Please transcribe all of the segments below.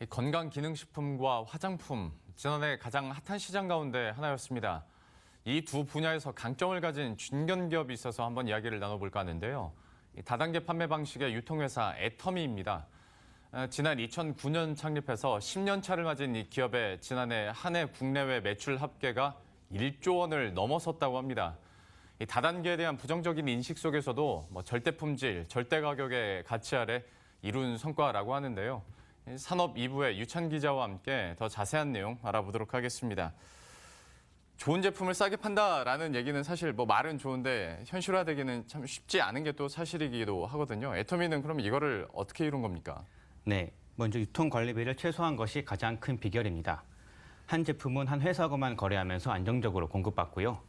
이 건강기능식품과 화장품, 지난해 가장 핫한 시장 가운데 하나였습니다. 이 두 분야에서 강점을 가진 중견기업이 있어서 한번 이야기를 나눠볼까 하는데요. 다단계 판매 방식의 유통회사 애터미입니다. 지난 2009년 창립해서 10년 차를 맞은 이 기업의 지난해 한 해 국내외 매출 합계가 1조 원을 넘어섰다고 합니다. 이 다단계에 대한 부정적인 인식 속에서도 절대 품질, 절대 가격의 가치 아래 이룬 성과라고 하는데요. 산업 2부의 유찬 기자와 함께 더 자세한 내용 알아보도록 하겠습니다. 좋은 제품을 싸게 판다라는 얘기는 사실 말은 좋은데 현실화되기는 참 쉽지 않은 게 또 사실이기도 하거든요. 애터미는 그럼 이거를 어떻게 이룬 겁니까? 네, 먼저 유통 관리비를 최소화한 것이 가장 큰 비결입니다. 한 제품은 한 회사하고만 거래하면서 안정적으로 공급받고요.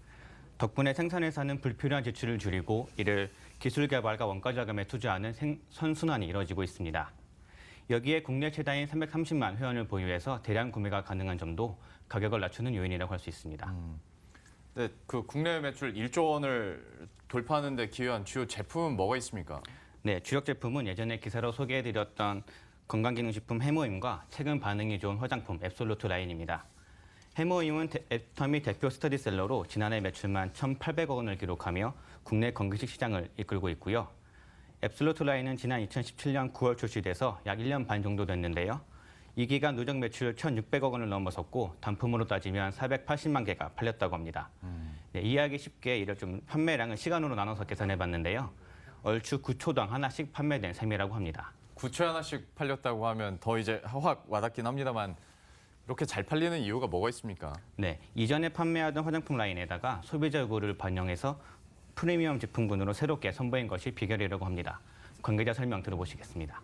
덕분에 생산회사는 불필요한 지출을 줄이고 이를 기술 개발과 원가 자금에 투자하는 선순환이 이뤄지고 있습니다. 여기에 국내 최다인 330만 회원을 보유해서 대량 구매가 가능한 점도 가격을 낮추는 요인이라고 할 수 있습니다. 네, 그 국내 매출 1조 원을 돌파하는 데 기여한 주요 제품은 뭐가 있습니까? 네, 주력 제품은 예전에 기사로 소개해드렸던 건강기능식품 해모임과 최근 반응이 좋은 화장품 앱솔루트 라인입니다. 해모임은 애터미 대표 스터디셀러로 지난해 매출만 1,800억 원을 기록하며 국내 건기식 시장을 이끌고 있고요. 앱솔루트 라인은 지난 2017년 9월 출시돼서 약 1년 반 정도 됐는데요. 이 기간 누적 매출 1,600억 원을 넘어섰고 단품으로 따지면 480만 개가 팔렸다고 합니다. 네, 이해하기 쉽게 이를 좀 판매량을 시간으로 나눠서 계산해봤는데요. 얼추 9초당 하나씩 판매된 셈이라고 합니다. 9초에 하나씩 팔렸다고 하면 더 이제 확 와닿긴 합니다만 이렇게 잘 팔리는 이유가 뭐가 있습니까? 네, 이전에 판매하던 화장품 라인에다가 소비자 요구를 반영해서 프리미엄 제품군으로 새롭게 선보인 것이 비결이라고 합니다. 관계자 설명 들어보시겠습니다.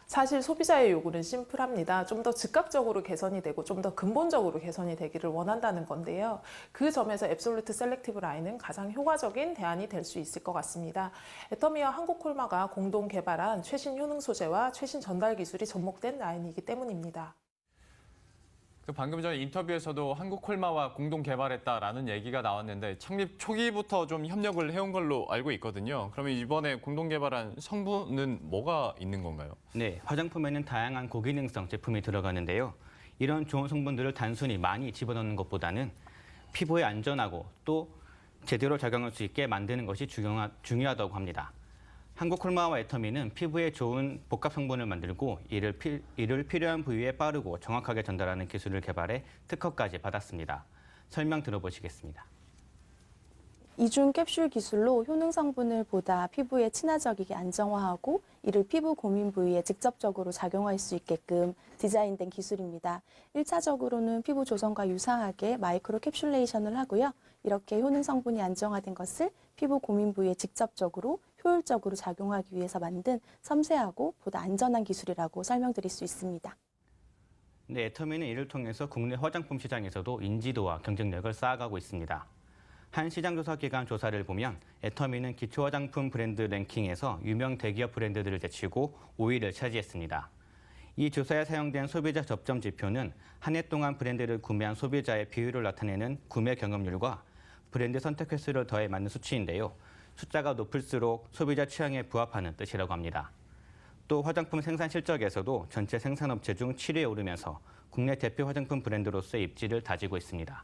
사실 소비자의 요구는 심플합니다. 좀 더 즉각적으로 개선이 되고 좀 더 근본적으로 개선이 되기를 원한다는 건데요. 그 점에서 앱솔루트 셀렉티브 라인은 가장 효과적인 대안이 될 수 있을 것 같습니다. 애터미와 한국콜마가 공동 개발한 최신 효능 소재와 최신 전달 기술이 접목된 라인이기 때문입니다. 방금 전 인터뷰에서도 한국콜마와 공동 개발했다라는 얘기가 나왔는데 창립 초기부터 좀 협력을 해온 걸로 알고 있거든요. 그러면 이번에 공동 개발한 성분은 뭐가 있는 건가요? 네, 화장품에는 다양한 고기능성 제품이 들어가는데요. 이런 좋은 성분들을 단순히 많이 집어넣는 것보다는 피부에 안전하고 또 제대로 작용할 수 있게 만드는 것이 중요하다고 합니다. 한국콜마와 애터미는 피부에 좋은 복합 성분을 만들고 이를 필요한 부위에 빠르고 정확하게 전달하는 기술을 개발해 특허까지 받았습니다. 설명 들어보시겠습니다. 이중 캡슐 기술로 효능 성분을 보다 피부에 친화적이게 안정화하고 이를 피부 고민 부위에 직접적으로 작용할 수 있게끔 디자인된 기술입니다. 1차적으로는 피부 조성과 유사하게 마이크로 캡슐레이션을 하고요. 이렇게 효능 성분이 안정화된 것을 피부 고민 부위에 직접적으로 효율적으로 작용하기 위해서 만든 섬세하고 보다 안전한 기술이라고 설명드릴 수 있습니다. 네, 애터미는 이를 통해서 국내 화장품 시장에서도 인지도와 경쟁력을 쌓아가고 있습니다. 한 시장조사기관 조사를 보면 애터미는 기초 화장품 브랜드 랭킹에서 유명 대기업 브랜드들을 제치고 5위를 차지했습니다. 이 조사에 사용된 소비자 접점 지표는 한 해 동안 브랜드를 구매한 소비자의 비율을 나타내는 구매 경험률과 브랜드 선택 횟수를 더해 맞는 수치인데요. 숫자가 높을수록 소비자 취향에 부합하는 뜻이라고 합니다. 또 화장품 생산 실적에서도 전체 생산업체 중 7위에 오르면서 국내 대표 화장품 브랜드로서의 입지를 다지고 있습니다.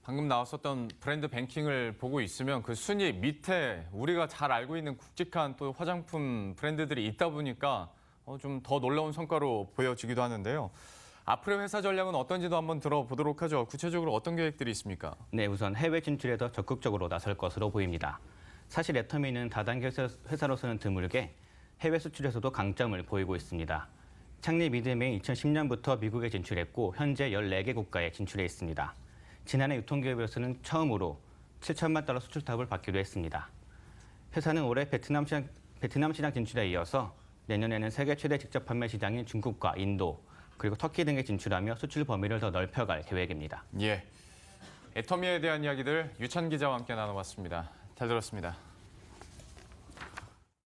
방금 나왔었던 브랜드 뱅킹을 보고 있으면 그 순위 밑에 우리가 잘 알고 있는 굵직한 또 화장품 브랜드들이 있다 보니까 좀 더 놀라운 성과로 보여지기도 하는데요. 앞으로의 회사 전략은 어떤지도 한번 들어보도록 하죠. 구체적으로 어떤 계획들이 있습니까? 네, 우선 해외 진출에 더 적극적으로 나설 것으로 보입니다. 사실 애터미는 다단계 회사로서는 드물게 해외 수출에서도 강점을 보이고 있습니다. 창립 이듬해 2010년부터 미국에 진출했고 현재 14개 국가에 진출해 있습니다. 지난해 유통기업으로서는 처음으로 7천만 달러 수출탑을 받기도 했습니다. 회사는 올해 베트남 시장 진출에 이어서 내년에는 세계 최대 직접 판매 시장인 중국과 인도, 그리고 터키 등에 진출하며 수출 범위를 더 넓혀갈 계획입니다. 예, 애터미에 대한 이야기들 유찬 기자와 함께 나눠봤습니다. 잘 들었습니다.